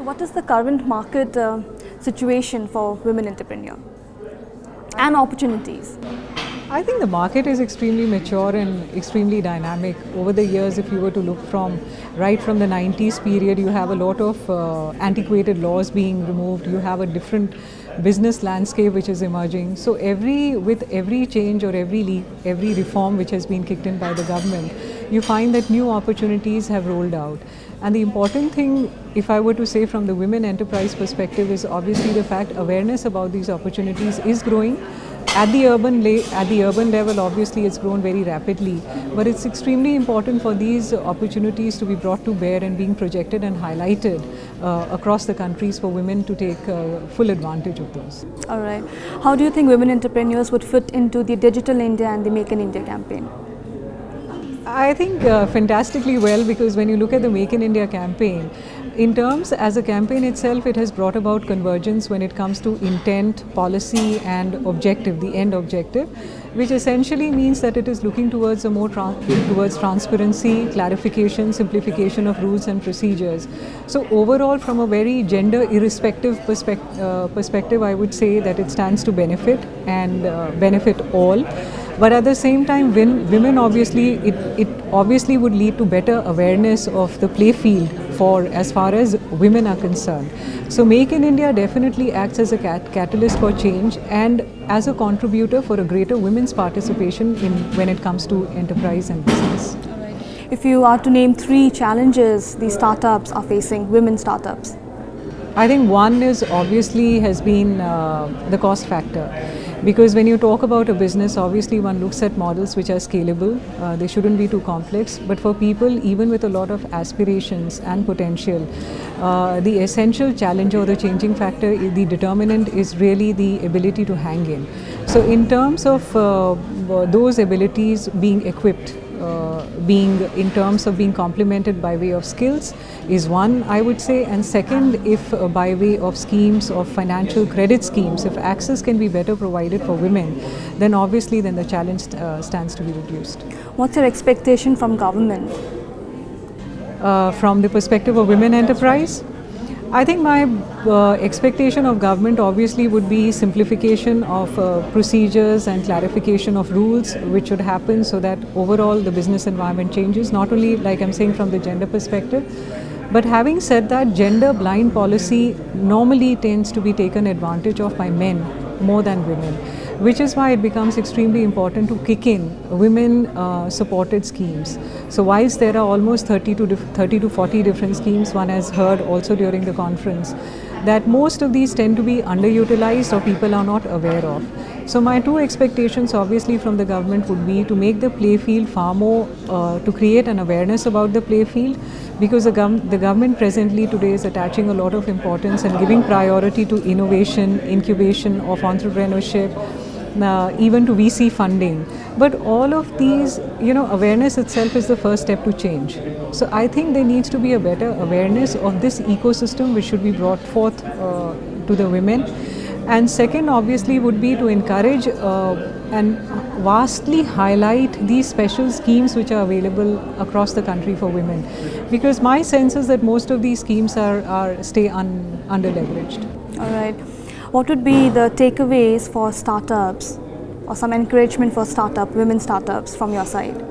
What is the current market situation for women entrepreneurs and opportunities? I think the market is extremely mature and extremely dynamic. Over the years, if you were to look right from the 90s period, you have a lot of antiquated laws being removed. You have a different business landscape which is emerging. So with every change or every reform which has been kicked in by the government, you find that new opportunities have rolled out. And the important thing, if I were to say from the women enterprise perspective, is obviously the fact awareness about these opportunities is growing. At the urban level, obviously it's grown very rapidly, but it's extremely important for these opportunities to be brought to bear and being projected and highlighted across the countries for women to take full advantage of those. All right. How do you think women entrepreneurs would fit into the Digital India and the Make in India campaign? I think fantastically well, because when you look at the Make in India campaign, in terms as a campaign itself, it has brought about convergence when it comes to intent, policy and objective, the end objective, which essentially means that it is looking towards towards transparency, clarification, simplification of rules and procedures. So overall, from a very gender irrespective perspective, I would say that it stands to benefit and benefit all. But at the same time, women obviously, it obviously would lead to better awareness of the play field as far as women are concerned. So Make in India definitely acts as a catalyst for change and as a contributor for a greater women's participation when it comes to enterprise and business. All right. If you are to name 3 challenges the startups are facing, women startups. I think one has been the cost factor. Because when you talk about a business, obviously one looks at models which are scalable, they shouldn't be too complex, but for people even with a lot of aspirations and potential, the essential challenge or the changing factor, the determinant is really the ability to hang in. So in terms of those abilities being equipped, in terms of being complemented by way of skills is one, I would say, and second, if by way of schemes of financial credit schemes, if access can be better provided for women, then obviously the challenge stands to be reduced. What's your expectation from government? From the perspective of women enterprise, I think my expectation of government obviously would be simplification of procedures and clarification of rules which should happen so that overall the business environment changes, not only like I'm saying from the gender perspective, but having said that, gender blind policy normally tends to be taken advantage of by men more than women, which is why it becomes extremely important to kick in women supported schemes. So whilst there are almost 30 to 40 different schemes, one has heard also during the conference, that most of these tend to be underutilized or people are not aware of. So my 2 expectations obviously from the government would be to make the play field far more, to create an awareness about the play field, because the government presently today is attaching a lot of importance and giving priority to innovation, incubation of entrepreneurship, even to VC funding. But all of these, awareness itself is the first step to change. So I think there needs to be a better awareness of this ecosystem which should be brought forth to the women. And second obviously would be to encourage and vastly highlight these special schemes which are available across the country for women. Because my sense is that most of these schemes stay under-leveraged. All right. What would be the takeaways for startups or some encouragement for women startups from your side?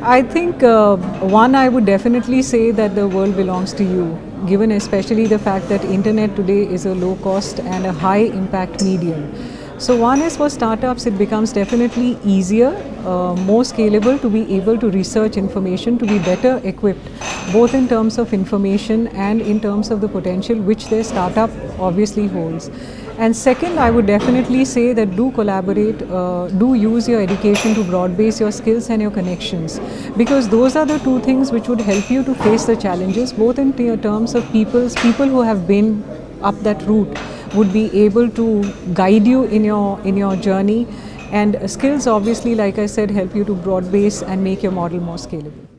I think one, I would definitely say that the world belongs to you, given especially the fact that internet today is a low cost and a high impact medium. So one is for startups, it becomes definitely easier, more scalable to be able to research information, to be better equipped, both in terms of information and in terms of the potential which their startup obviously holds. And second, I would definitely say that do collaborate, do use your education to broad base your skills and your connections, because those are the 2 things which would help you to face the challenges, both in terms of people who have been up that route would be able to guide you in your journey, and skills obviously, like I said, help you to broad base and make your model more scalable.